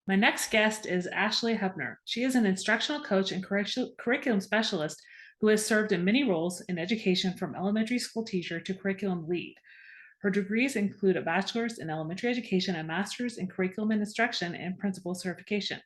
My next guest is Ashley Hubner. She is an instructional coach and curriculum specialist who has served in many roles in education from elementary school teacher to curriculum lead. Her degrees include a bachelor's in elementary education, a master's in curriculum and instruction, and principal certification.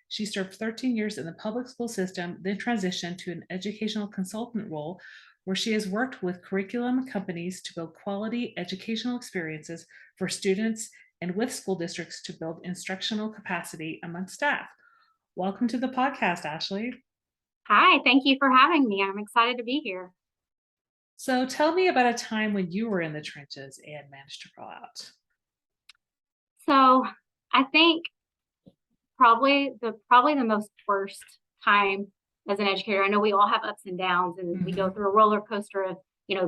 She served 13 years in the public school system, then transitioned to an educational consultant role where she has worked with curriculum companies to build quality educational experiences for students and with school districts to build instructional capacity among staff. Welcome to the podcast, Ashley. Hi, thank you for having me. I'm excited to be here. So tell me about a time when you were in the trenches and managed to crawl out. So I think probably the most worst time as an educator. I know we all have ups and downs and we go Mhm. through a roller coaster of,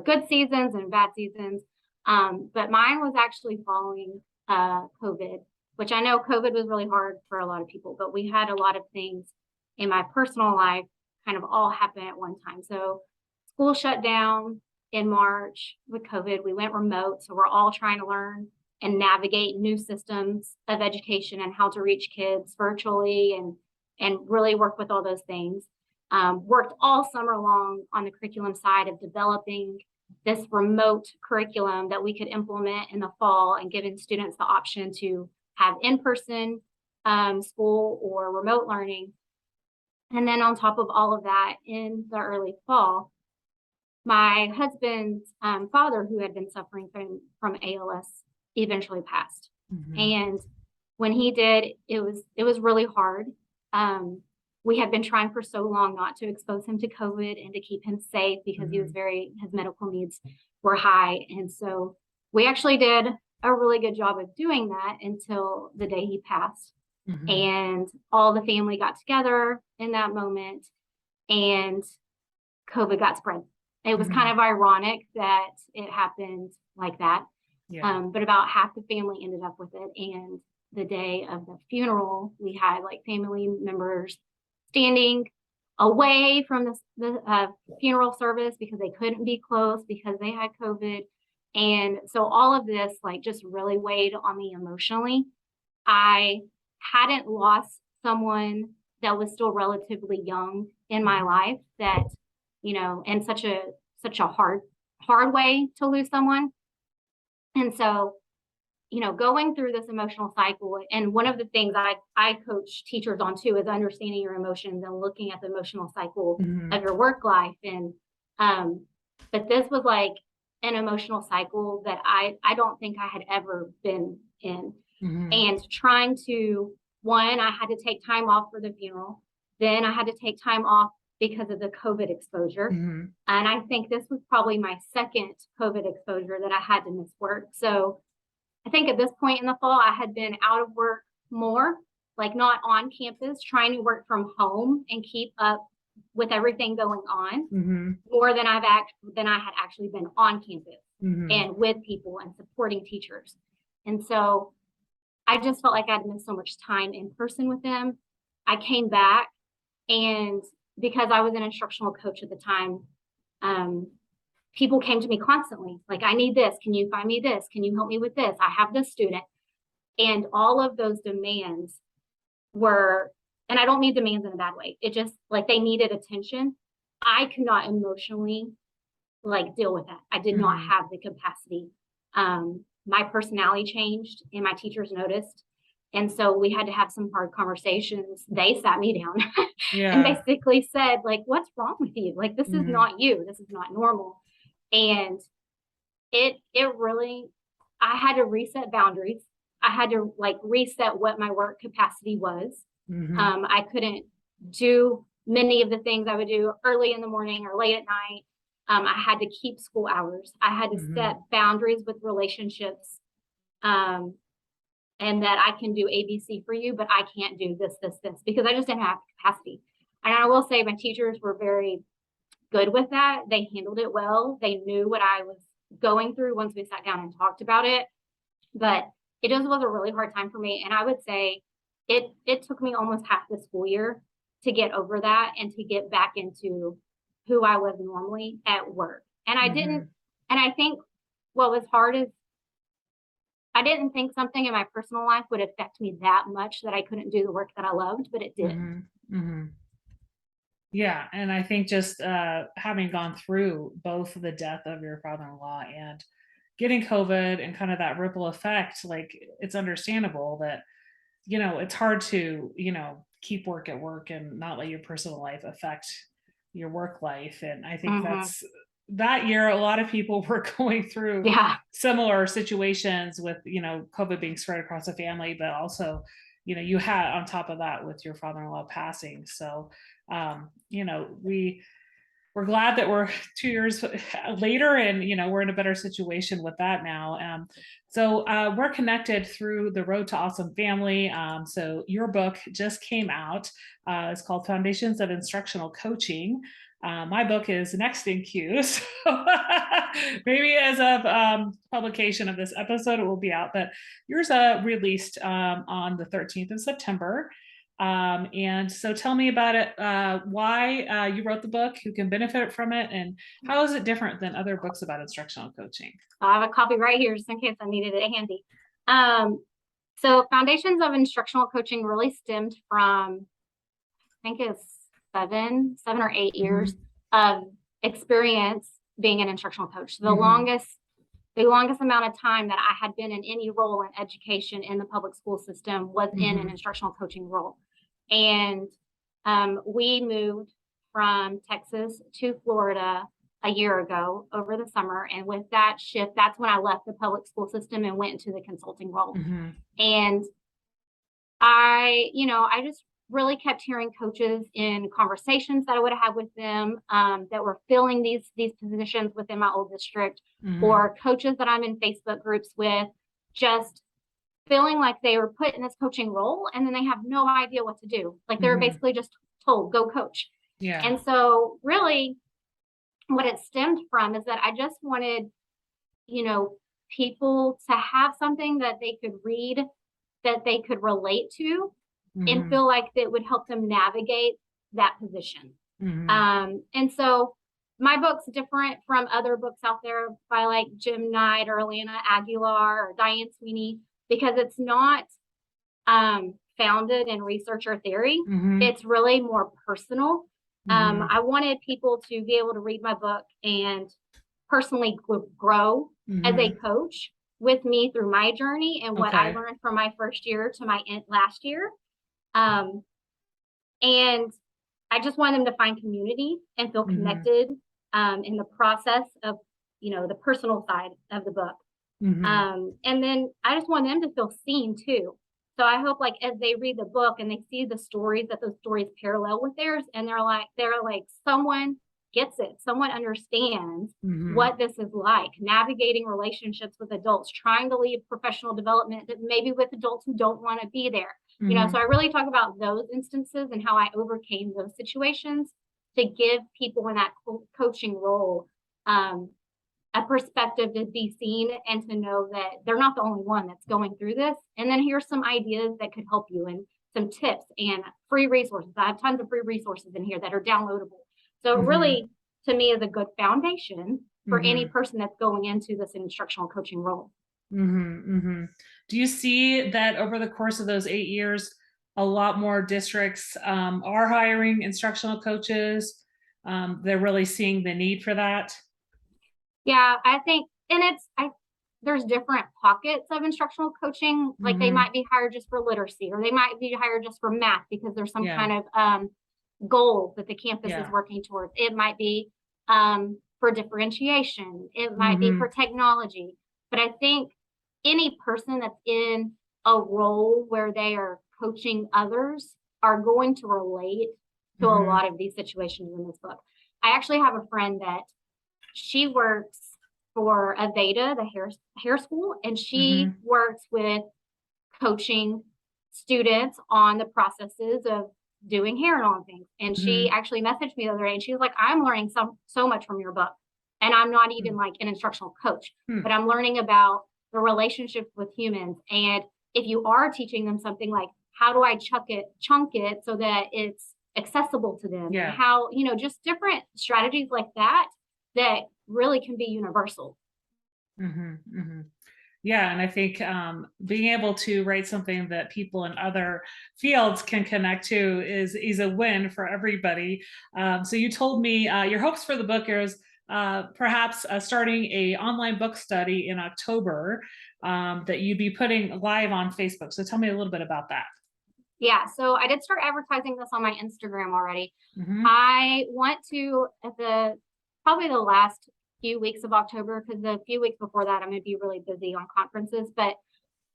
good seasons and bad seasons. But mine was actually following COVID, which I know COVID was really hard for a lot of people, but we had a lot of things in my personal life kind of all happen at one time. So school shut down in March with COVID. We went remote. So we're all trying to learn and navigate new systems of education and how to reach kids virtually and really work with all those things. Worked all summer long on the curriculum side of developing this remote curriculum that we could implement in the fall and giving students the option to have in-person school or remote learning. And then on top of all of that, in the early fall, my husband's father, who had been suffering from ALS, eventually passed. Mhm. And when he did, it was really hard. We had been trying for so long not to expose him to COVID and to keep him safe because Mhm. his medical needs were high. And so we actually did a really good job of doing that until the day he passed. Mhm. And all the family got together in that moment and COVID got spread. It was kind Mhm. of ironic that it happened like that. Yeah. But about half the family ended up with it. And the day of the funeral, we had like family members standing away from the funeral service because they couldn't be close because they had COVID. And so all of this like just really weighed on me emotionally. I hadn't lost someone that was still relatively young in my Mhm. life that, and such a hard way to lose someone. And so, going through this emotional cycle, and one of the things I coach teachers on too is understanding your emotions and looking at the emotional cycle Mhm. of your work life. And but this was like an emotional cycle that I don't think I had ever been in. Mhm. And trying to, one, I had to take time off for the funeral. Then I had to take time off because of the COVID exposure. Mhm. And I think this was probably my second COVID exposure that I had to miss work. So I think at this point in the fall, I had been out of work more, like not on campus, trying to work from home and keep up with everything going on Mhm. more than I had actually been on campus Mhm. and with people and supporting teachers. And so I just felt like I'd missed so much time in person with them. I came back, and because I was an instructional coach at the time, um, people came to me constantly like, I need this. Can you find me this? Can you help me with this? I have this student. And all of those demands were, and I don't mean demands in a bad way, it just like they needed attention. I could not emotionally like deal with that. I did not Mhm. have the capacity. My personality changed and my teachers noticed. And so we had to have some hard conversations. They sat me down and Yeah. basically said, like, what's wrong with you? Like, this is Mhm. not you. This is not normal. And it really, I had to reset boundaries. I had to like reset what my work capacity was. Mhm. I couldn't do many of the things I would do early in the morning or late at night. I had to keep school hours. I had to set Mhm. boundaries with relationships, um, and that I can do ABC for you, but I can't do this, because I just didn't have capacity. And I will say my teachers were very good with that. They handled it well. They knew what I was going through once we sat down and talked about it. But it just was a really hard time for me. And I would say it took me almost half the school year to get over that and to get back into who I was normally at work. And I didn't, Mhm. and I think what was hard is I didn't think something in my personal life would affect me that much that I couldn't do the work that I loved, but it did. Mhm, mhm. Yeah, and I think just, having gone through both the death of your father-in-law and getting COVID and kind of that ripple effect, like, it's understandable that, it's hard to, keep work at work and not let your personal life affect your work life, and I think Hmm. that year, a lot of people were going through Yeah. similar situations with, COVID being spread across the family, but also, you had on top of that with your father-in-law passing, so, we're glad that we're 2 years later and we're in a better situation with that now. So we're connected through the Road to Awesome Family. So your book just came out. It's called Foundations of Instructional Coaching. My book is next in queue. So maybe as of publication of this episode, it will be out. But yours released on the 13th of September. And so tell me about it, why you wrote the book, who can benefit from it, and how is it different than other books about instructional coaching? I have a copy right here just in case I needed it handy. Um, so Foundations of Instructional Coaching really stemmed from, I think it's 7 or 8 years Mhm, of experience being an instructional coach. mhm, The longest amount of time that I had been in any role in education in the public school system was in an mhm, instructional coaching role. And we moved from Texas to Florida a year ago over the summer. And with that shift, that's when I left the public school system and went into the consulting role. mhm, And I just really kept hearing coaches in conversations that I would have had with them, that were filling these positions within my old district, mhm, or coaches that I'm in Facebook groups with, just feeling like they were put in this coaching role and then they have no idea what to do. Like they were mhm. basically just told, go coach. Yeah. And so really what it stemmed from is that I just wanted, you know, people to have something that they could read, that they could relate to, and Mhm, feel like that would help them navigate that position. mhm, And so my book's different from other books out there by like Jim Knight or Alana Aguilar or Diane Sweeney, because it's not founded in research or theory. mhm, It's really more personal. mhm, I wanted people to be able to read my book and personally grow as a mhm. coach with me through my journey and what I Okay. learned from my first year to my last year. Um, and I just want them to find community and feel Mhm, connected in the process of, the personal side of the book. mhm. And then I just want them to feel seen too. So I hope like as they read the book and they see the stories, that those stories parallel with theirs, and they're like someone gets it, someone understands Mhm, what this is like, navigating relationships with adults, trying to lead professional development that maybe with adults who don't want to be there. So I mhm, really talk about those instances and how I overcame those situations to give people in that coaching role um, a perspective to be seen and to know that they're not the only one that's going through this. And then here's some ideas that could help you, and some tips and free resources. I have tons of free resources in here that are downloadable. So it mhm, really, to me, is a good foundation for any mhm, person that's going into this instructional coaching role. mhm, mhm. Do you see that over the course of those 8 years, a lot more districts, are hiring instructional coaches? They're really seeing the need for that? Yeah, I think, and there's different pockets of instructional coaching. Like they Mhm. might be hired just for literacy, or they might be hired just for math because there's some Yeah, kind of goal that the campus is yeah. working towards. It might be for differentiation. It might be for Mhm, technology. But I think any person that's in a role where they are coaching others are going to relate to a mhm, lot of these situations in this book. I actually have a friend that she works for Aveda, the hair school, and she mhm, works with coaching students on the processes of doing hair and all things. And she mhm, actually messaged me the other day and she was like, I'm learning so much from your book. And I'm not even mm, like an instructional coach, hmm, but I'm learning about the relationships with humans. And if you are teaching them something, like how do I chunk it so that it's accessible to them, and yeah. how, just different strategies like that that really can be universal. Mhm, mhm. Yeah, and I think being able to write something that people in other fields can connect to is a win for everybody. So you told me your hopes for the book is perhaps starting a online book study in October that you'd be putting live on Facebook. So tell me a little bit about that. Yeah, so I did start advertising this on my Instagram already. Hmm. I want to, at the probably the last few weeks of October, because the few weeks before that I'm going to be really busy on conferences, but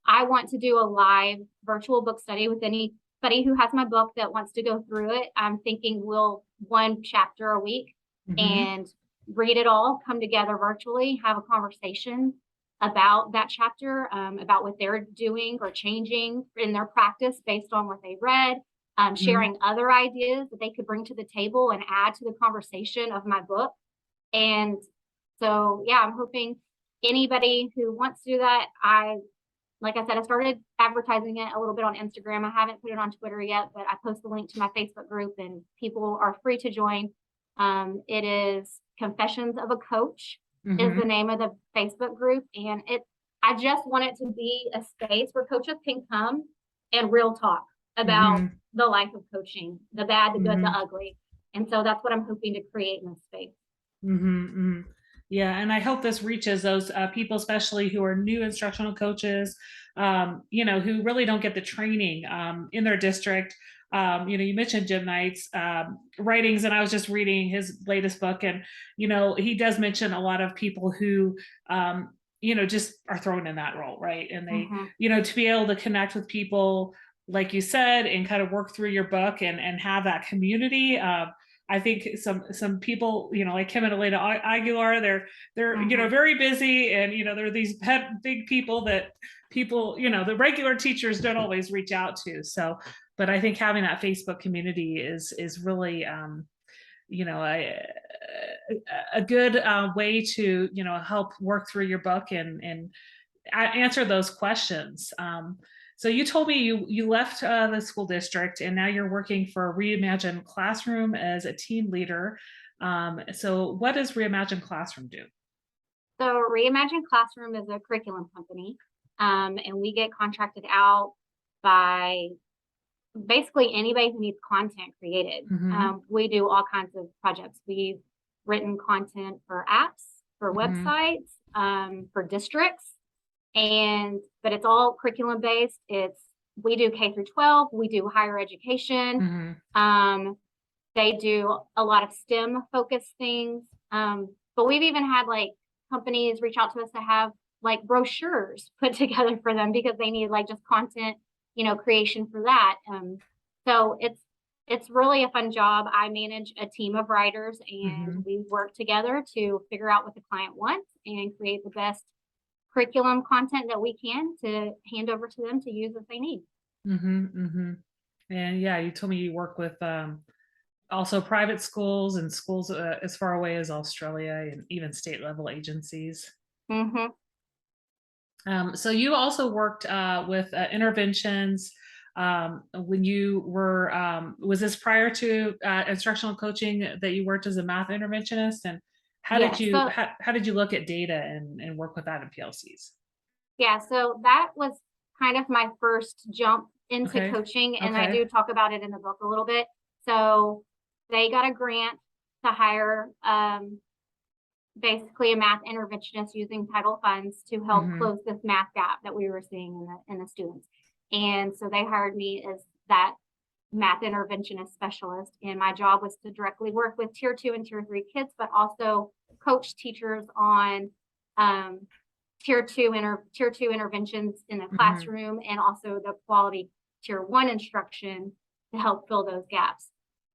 I want to do a live virtual book study with anybody who has my book that wants to go through it. I'm thinking we'll one chapter a week Hmm. and read it all, come together virtually, have a conversation about that chapter, about what they're doing or changing in their practice based on what they read, Hmm. sharing other ideas that they could bring to the table and add to the conversation of my book. And so, yeah, I'm hoping anybody who wants to do that, like I said, I started advertising it a little bit on Instagram. I haven't put it on Twitter yet, but I post the link to my Facebook group and people are free to join. It is Confessions of a Coach is the Hmm. name of the Facebook group. And I just want it to be a space where coaches can come and real talk about Hmm. the life of coaching, the bad, the good, the Hmm. ugly. And so that's what I'm hoping to create in this space. Hmm. Yeah, and I hope this reaches those people, especially who are new instructional coaches, who really don't get the training in their district. You mentioned Jim Knight's writings, and I was just reading his latest book, and he does mention a lot of people who, just are thrown in that role, right? And they, Mm-hmm. to be able to connect with people, like you said, and kind of work through your book and have that community. I think some people, like him and Elena Aguilar, they're Mm-hmm. very busy, and they're these big people that people, the regular teachers don't always reach out to. So, but I think having that Facebook community is really, you know, a, a good way to help work through your book and answer those questions. So you told me you left the school district and now you're working for Reimagine Classroom as a team leader. So what does Reimagine Classroom do? So Reimagine Classroom is a curriculum company, and we get contracted out by basically anybody who needs content created. Hmm. We do all kinds of projects. We've written content for apps, for Hmm. websites, for districts, but it's all curriculum based. We do K through 12, we do higher education. Hmm. Um, they do a lot of STEM focused things. But we've even had like companies reach out to us to have like brochures put together for them because they need like just content, creation for that. So it's really a fun job. I manage a team of writers and Hmm. we work together to figure out what the client wants and create the best curriculum content that we can to hand over to them to use if they need. Hmm. Hmm. And yeah, you told me you work with also private schools and schools as far away as Australia and even state level agencies. Mm-hmm. So you also worked with interventions when you were, was this prior to instructional coaching that you worked as a math interventionist? And Yes. So how did you look at data and work with that in PLCs? yeah, so that was kind of my first jump into Okay. coaching, and I Okay. do talk about it in the book a little bit. So they got a grant to hire basically a math interventionist using title funds to help Hmm. close this math gap that we were seeing in the students. And so they hired me as that math interventionist specialist, and my job was to directly work with tier 2 and tier 3 kids, but also coach teachers on um, tier two interventions in the Hmm. classroom and also the quality tier 1 instruction to help fill those gaps.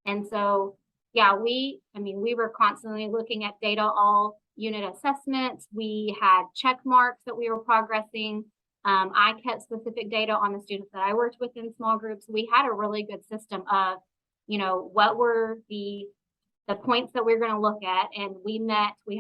And so, yeah, we were constantly looking at data, all unit assessments. We had check marks that we were progressing. I kept specific data on the students that I worked with in small groups. We had a really good system of, what were the points that we are going to look at. And we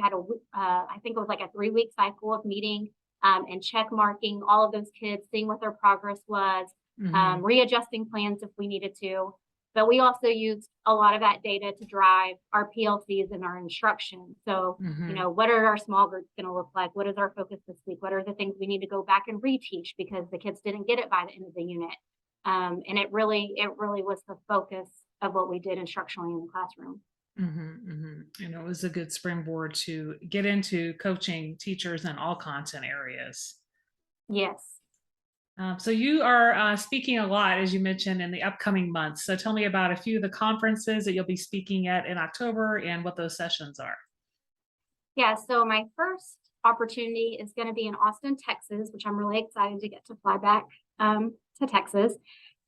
had I think it was like a 3-week cycle of meeting and check marking all of those kids, seeing what their progress was, Hmm. readjusting plans if we needed to. but we also used a lot of that data to drive our PLCs and our instruction. So, what are our small groups going to look like? What is our focus this week? What are the things we need to go back and reteach because the kids didn't get it by the end of the unit? And it really was the focus of what we did instructionally in the classroom. And it was a good springboard to get into coaching teachers in all content areas. Yes. So you are speaking a lot, as you mentioned, in the upcoming months. So tell me about a few of the conferences that you'll be speaking at in October and what those sessions are. Yeah, so my first opportunity is going to be in Austin, Texas, which I'm really excited to get to fly back to Texas.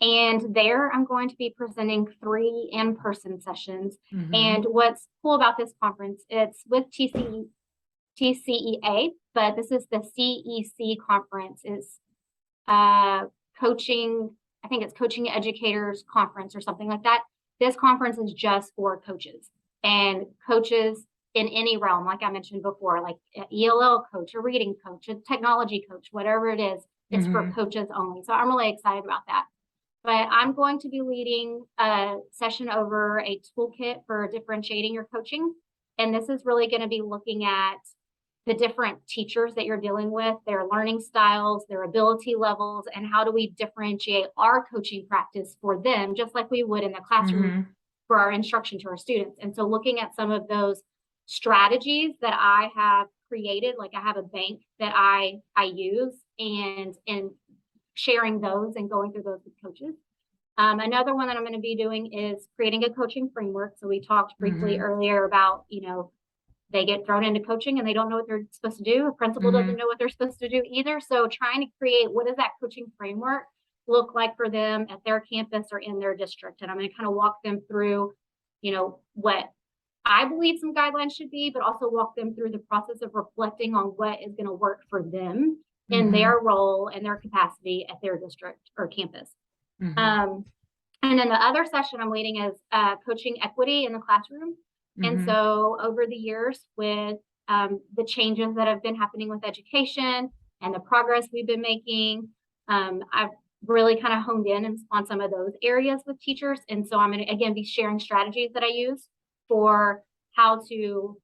And there I'm going to be presenting 3 in-person sessions. And what's cool about this conference, it's with TCEA, but this is the CEC conference. It's coaching, I think it's Coaching Educators Conference or something like that. This conference is just for coaches, and coaches in any realm, like I mentioned before, like an ELL coach, a reading coach, a technology coach, whatever it is, it's for coaches only. So I'm really excited about that. But I'm going to be leading a session over a toolkit for differentiating your coaching. And this is really going to be looking at the different teachers that you're dealing with, their learning styles, their ability levels, and how do we differentiate our coaching practice for them, just like we would in the classroom for our instruction to our students. And so looking at some of those strategies that I have created, like I have a bank that I use, and sharing those and going through those with coaches. Another one that I'm going to be doing is creating a coaching framework. So we talked briefly earlier about, they get thrown into coaching and they don't know what they're supposed to do. A principal doesn't know what they're supposed to do either. So trying to create, what does that coaching framework look like for them at their campus or in their district? And I'm going to kind of walk them through, what I believe some guidelines should be, but also walk them through the process of reflecting on what is going to work for them in their role and their capacity at their district or campus. And then the other session I'm leading is coaching equity in the classroom. And so over the years, with the changes that have been happening with education and the progress we've been making, I've really kind of honed in on some of those areas with teachers. And so I'm going to, again, be sharing strategies that I use for how to,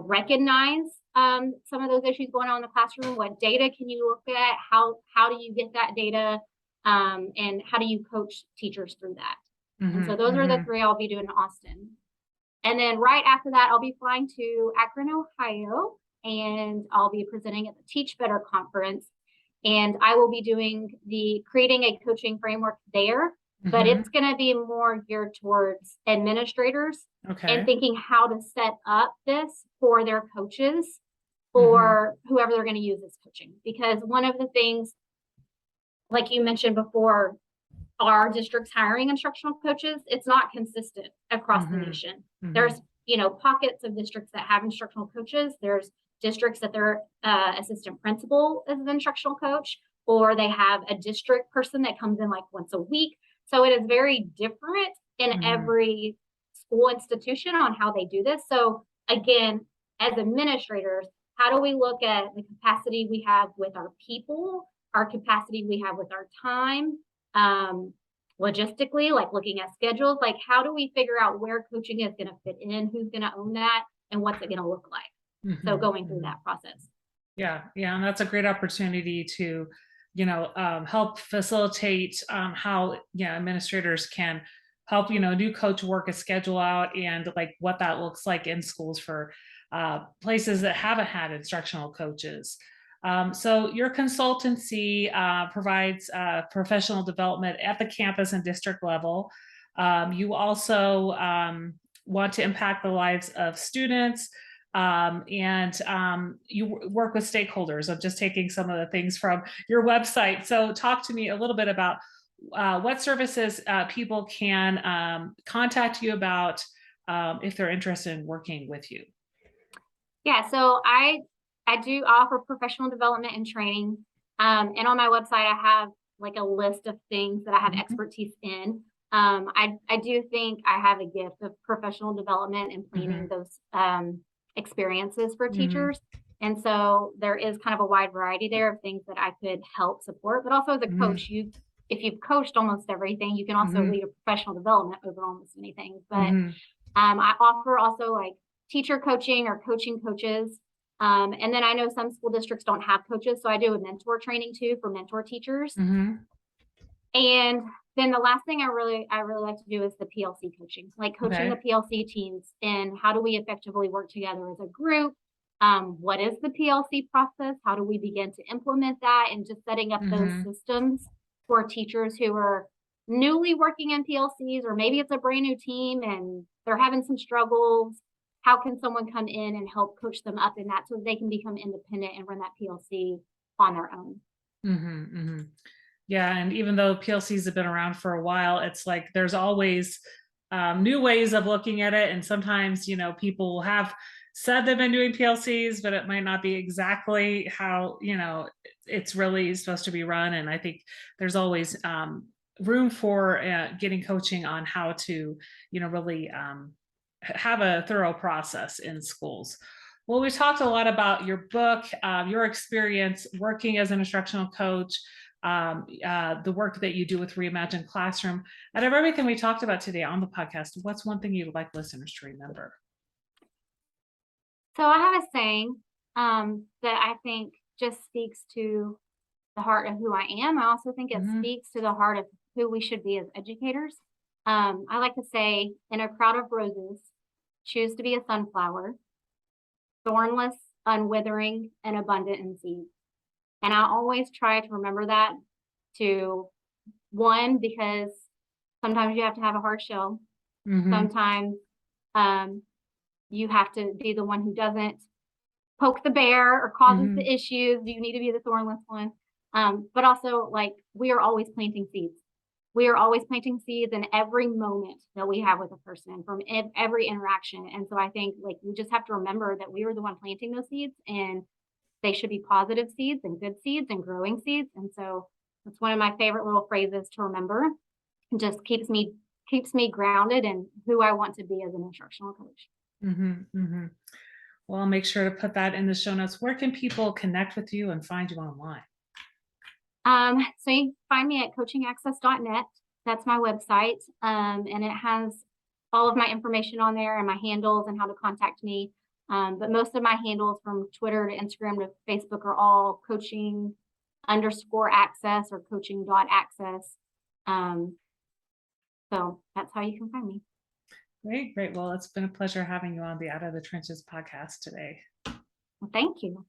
recognize some of those issues going on in the classroom. What data can you look at? How do you get that data? And how do you coach teachers through that? And so those are the 3 I'll be doing in Austin. And then right after that, I'll be flying to Akron, Ohio, and I'll be presenting at the Teach Better conference. And I will be creating a coaching framework there, but it's going to be more geared towards administrators and thinking how to set up this for their coaches or whoever they're going to use as coaching. Because one of the things, like you mentioned before, our district's hiring instructional coaches, it's not consistent across the nation. There's, pockets of districts that have instructional coaches. There's districts that their assistant principal is an instructional coach, or they have a district person that comes in like once a week. So it is very different in every school institution on how they do this. So again, as administrators, how do we look at the capacity we have with our people, our capacity we have with our time, logistically, like looking at schedules, like how do we figure out where coaching is going to fit in, who's going to own that, and what's it going to look like? So going through that process. Yeah, and that's a great opportunity to, help facilitate how administrators can help new coach work a schedule out and like what that looks like in schools for places that haven't had instructional coaches. So your consultancy provides professional development at the campus and district level. You also want to impact the lives of students, and you work with stakeholders. I'm just taking some of the things from your website. So talk to me a little bit about what services people can contact you about if they're interested in working with you. Yeah, so I do offer professional development and training. And on my website, I have like a list of things that I have expertise in. I do think I have a gift of professional development and planning those experiences for teachers. And so there is kind of a wide variety there of things that I could help support, but also as a coach, if you've coached almost everything, you can also Mhm. lead a professional development over almost anything. But Mhm. I offer also like teacher coaching or coaching coaches. And then I know some school districts don't have coaches, so I do a mentor training too for mentor teachers. Mhm. And then the last thing I really like to do is the PLC coaching, like coaching the Okay. PLC teams and how do we effectively work together as a group? What is the PLC process? How do we begin to implement that? And just setting up those Mhm. systems for teachers who are newly working in PLCs, or maybe it's a brand new team and they're having some struggles. How can someone come in and help coach them up in that so they can become independent and run that PLC on their own? Mhm. Mhm. Yeah, and even though PLCs have been around for a while, it's like there's always new ways of looking at it. And sometimes, people will have said they've been doing PLCs, but it might not be exactly how, it's really supposed to be run. And I think there's always room for getting coaching on how to, really have a thorough process in schools. Well, we talked a lot about your book, your experience working as an instructional coach, the work that you do with Reimagine Classroom. Out of everything we talked about today on the podcast, what's one thing you'd like listeners to remember? So I have a saying that I think just speaks to the heart of who I am. I also think it Hmm. speaks to the heart of who we should be as educators. I like to say, in a crowd of roses, choose to be a sunflower, thornless, unwithering, and abundant in seed. And I always try to remember that to one, because sometimes you have to have a hard shell. Hmm. Sometimes um, you have to be the one who doesn't poke the bear or causes the Hmm. issues. You need to be the thornless one. But also, like, we are always planting seeds. We are always planting seeds in every moment that we have with a person from every interaction. And so I think like we just have to remember that we were the one planting those seeds, and they should be positive seeds and good seeds and growing seeds. And so that's one of my favorite little phrases to remember. It just keeps me grounded in who I want to be as an instructional coach. Hmm. Hmm. Well, I'll make sure to put that in the show notes. Where can people connect with you and find you online? So you can find me at coachingaccess.net. That's my website. And it has all of my information on there and my handles and how to contact me. But most of my handles from Twitter to Instagram to Facebook are all coaching_access or coaching.access. Um, so that's how you can find me. Great, great. Well, it's been a pleasure having you on the Out of the Trenches podcast today. Well, thank you.